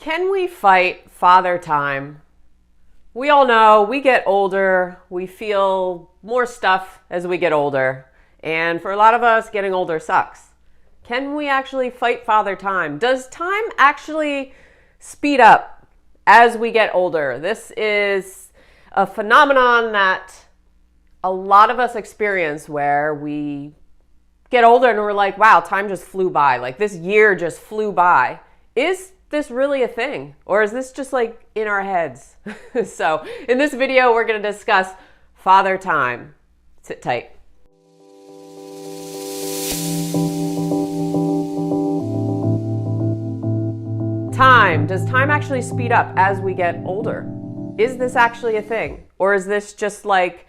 Can we fight father time? We all know we get older, we feel more stuff as we get older. And for a lot of us, getting older sucks. Can we actually fight father time? Does time actually speed up as we get older? This is a phenomenon that a lot of us experience where we get older and we're like, wow, time just flew by. Like this year just flew by. Is this really a thing? Or is this just like in our heads? So in this video, we're going to discuss father time. Sit tight. Time. Does time actually speed up as we get older? Is this actually a thing? Or is this just like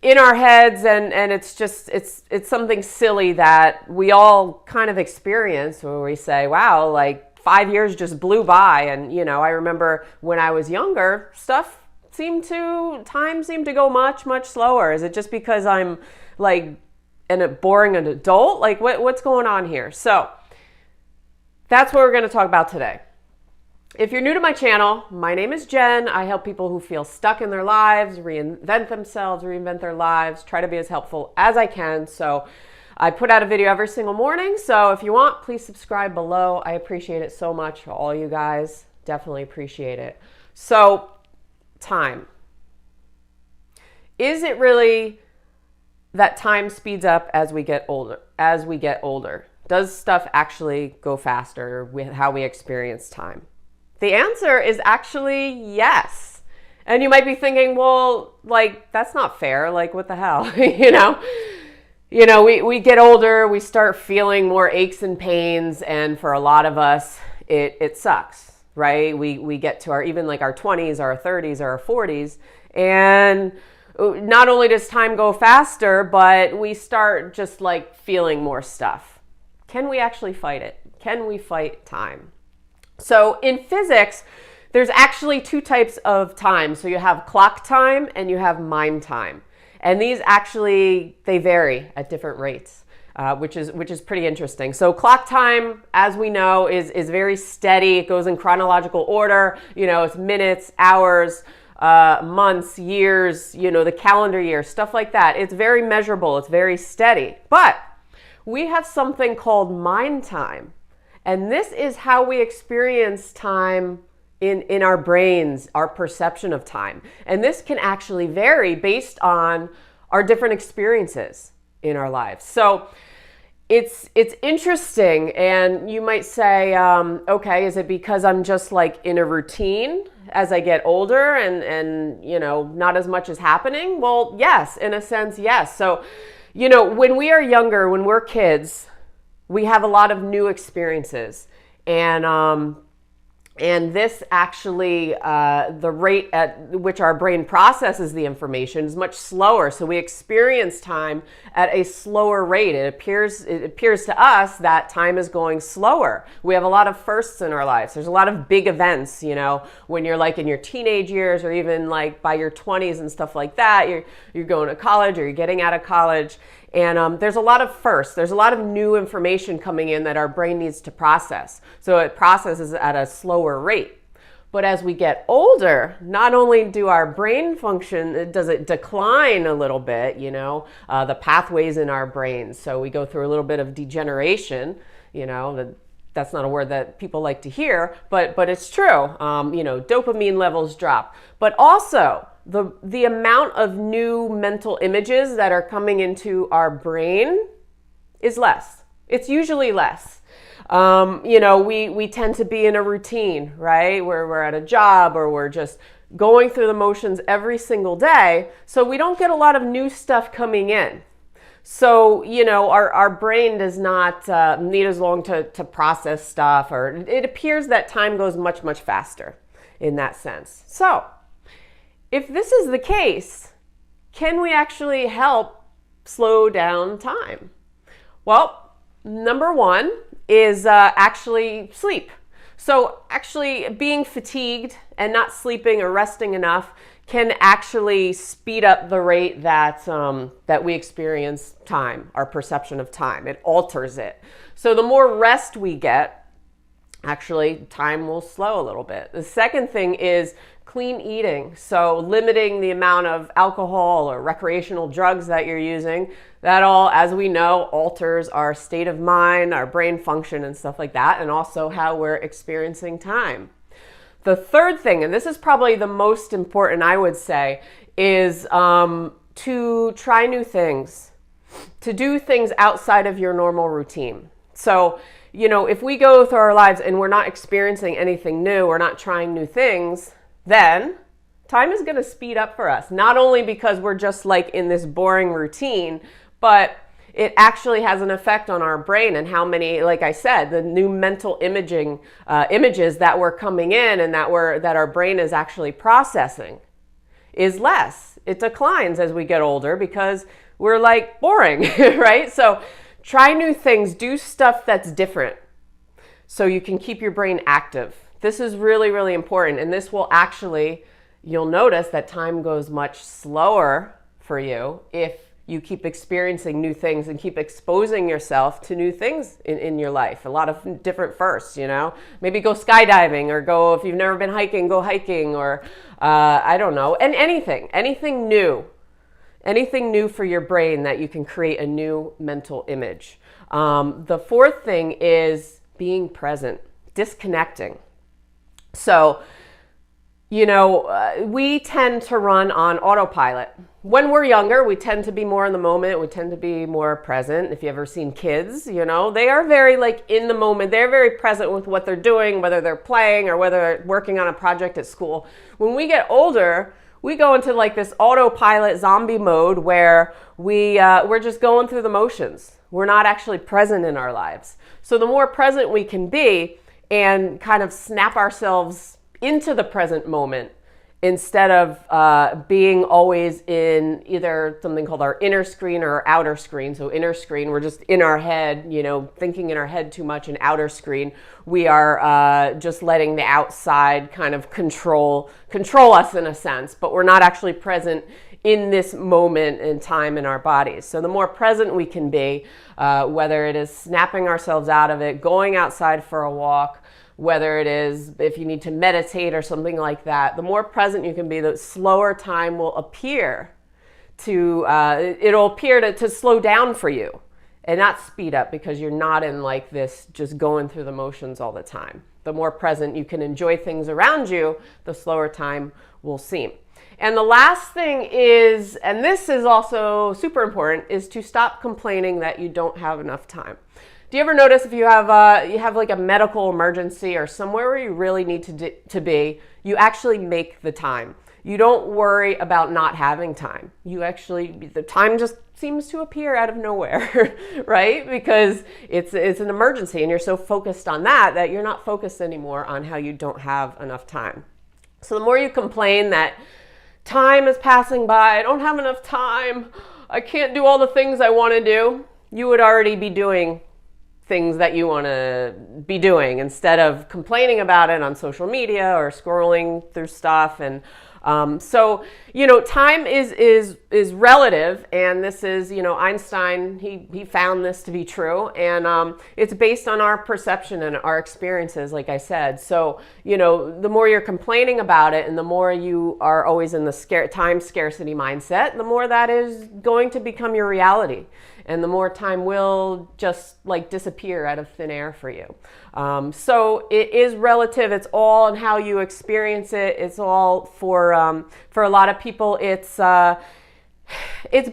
in our heads and it's just, it's something silly that we all kind of experience where we say, wow, like 5 years just blew by. And, you know, I remember when I was younger, time seemed to go much, much slower. Is it just because I'm like boring an adult? Like what's going on here? So that's what we're going to talk about today. If you're new to my channel, my name is Jen. I help people who feel stuck in their lives, reinvent themselves, reinvent their lives, try to be as helpful as I can. So I put out a video every single morning. So if you want, please subscribe below. I appreciate it so much for all you guys. Definitely appreciate it. So time. Is it really that time speeds up as we get older? Does stuff actually go faster with how we experience time? The answer is actually yes. And you might be thinking, well, like, that's not fair. Like, what the hell? We get older, we start feeling more aches and pains. And for a lot of us, it sucks, right? We get to even our 20s, our 30s, or our 40s. And not only does time go faster, but we start just like feeling more stuff. Can we actually fight it? Can we fight time? So in physics, there's actually two types of time. So you have clock time and you have mind time. And these actually, they vary at different rates, which is pretty interesting. So clock time, as we know, is very steady. It goes in chronological order. It's minutes, hours, months, years, the calendar year, stuff like that. It's very measurable. It's very steady. But we have something called mind time. And this is how we experience time in our brains, our perception of time. And this can actually vary based on our different experiences in our lives. So it's interesting. And you might say, okay, is it because I'm just like in a routine as I get older and not as much is happening? Well, yes, in a sense, yes. So, when we are younger, when we're kids, we have a lot of new experiences, and this actually, the rate at which our brain processes the information is much slower. So we experience time at a slower rate. It appears to us that time is going slower. We have a lot of firsts in our lives. There's a lot of big events, when you're like in your teenage years or even like by your 20s and stuff like that. You're going to college or you're getting out of college. And there's a lot of firsts. There's a lot of new information coming in that our brain needs to process. So it processes at a slower rate. But as we get older, not only do our brain function, does it decline a little bit, the pathways in our brains. So we go through a little bit of degeneration, that's not a word that people like to hear, but it's true. Dopamine levels drop. But also, the amount of new mental images that are coming into our brain is less. It's usually less. We tend to be in a routine, right? Where we're at a job or we're just going through the motions every single day. So we don't get a lot of new stuff coming in. So, our brain does not need as long to process stuff, or it appears that time goes much, much faster in that sense. So, if this is the case, can we actually help slow down time? Well, number one is actually sleep. So actually being fatigued and not sleeping or resting enough can actually speed up the rate that we experience time, our perception of time. It alters it. So the more rest we get, actually time will slow a little bit. The second thing is clean eating. So limiting the amount of alcohol or recreational drugs that you're using. That all, as we know, alters our state of mind, our brain function and stuff like that, and also how we're experiencing time. The third thing, and this is probably the most important, I would say, is to try new things, to do things outside of your normal routine. So, if we go through our lives and we're not experiencing anything new, we're not trying new things, then time is going to speed up for us. Not only because we're just like in this boring routine, but it actually has an effect on our brain and how many, like I said, the new mental images that were coming in and that our brain is actually processing is less. It declines as we get older because we're like boring, right? So try new things, do stuff that's different so you can keep your brain active. This is really, really important. And this will actually, you'll notice that time goes much slower for you if you keep experiencing new things and keep exposing yourself to new things in your life. A lot of different firsts, Maybe go skydiving, or go, if you've never been hiking, go hiking, or I don't know. And anything new. Anything new for your brain that you can create a new mental image. The fourth thing is being present, disconnecting. So, we tend to run on autopilot. When we're younger, we tend to be more in the moment. We tend to be more present. If you've ever seen kids, they are very in the moment. They're very present with what they're doing, whether they're playing or whether they're working on a project at school. When we get older, we go into this autopilot zombie mode where we're just going through the motions. We're not actually present in our lives. So the more present we can be and kind of snap ourselves into the present moment, instead of being always in either something called our inner screen or our outer screen. So inner screen, we're just in our head, thinking in our head too much. And outer screen, we are just letting the outside kind of control us in a sense, but we're not actually present in this moment in time in our bodies. So the more present we can be, whether it is snapping ourselves out of it, going outside for a walk, whether it is if you need to meditate or something like that, the more present you can be, the slower time will appear to slow down for you and not speed up, because you're not in this just going through the motions all the time. The more present you can enjoy things around you, the slower time will seem. And the last thing is, and this is also super important, is to stop complaining that you don't have enough time. Do you ever notice if you have a medical emergency or somewhere where you really need to be, you actually make the time. You don't worry about not having time. The time just seems to appear out of nowhere, right? Because it's an emergency and you're so focused on that you're not focused anymore on how you don't have enough time. So the more you complain that time is passing by, I don't have enough time, I can't do all the things I want to do, you would already be doing things that you want to be doing instead of complaining about it on social media or scrolling through stuff. And so time is relative, and this is Einstein, he found this to be true, and it's based on our perception and our experiences, like I said. So the more you're complaining about it and the more you are always in the time scarcity mindset, the more that is going to become your reality. And the more time will just disappear out of thin air for you. So it is relative. It's all on how you experience it. It's all for a lot of people. It's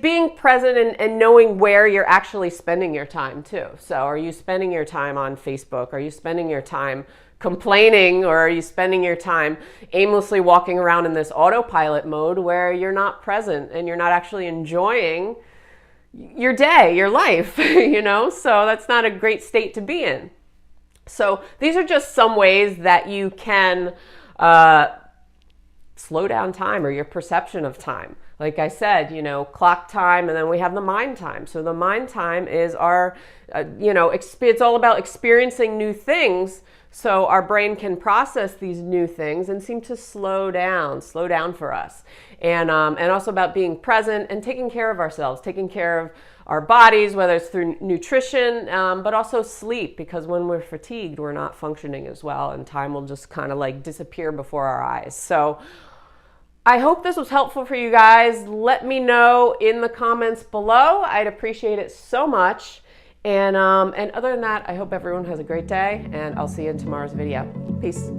being present and knowing where you're actually spending your time too. So are you spending your time on Facebook? Are you spending your time complaining, or are you spending your time aimlessly walking around in this autopilot mode where you're not present and you're not actually enjoying your day, your life, so that's not a great state to be in. So these are just some ways that you can slow down time, or your perception of time. Like I said, clock time, and then we have the mind time. So the mind time is our, it's all about experiencing new things So our brain can process these new things and seem to slow down for us. And also about being present and taking care of ourselves, taking care of our bodies, whether it's through nutrition, but also sleep, because when we're fatigued, we're not functioning as well, and time will just kind of like disappear before our eyes. So I hope this was helpful for you guys. Let me know in the comments below. I'd appreciate it so much. And other than that, I hope everyone has a great day, and I'll see you in tomorrow's video. Peace.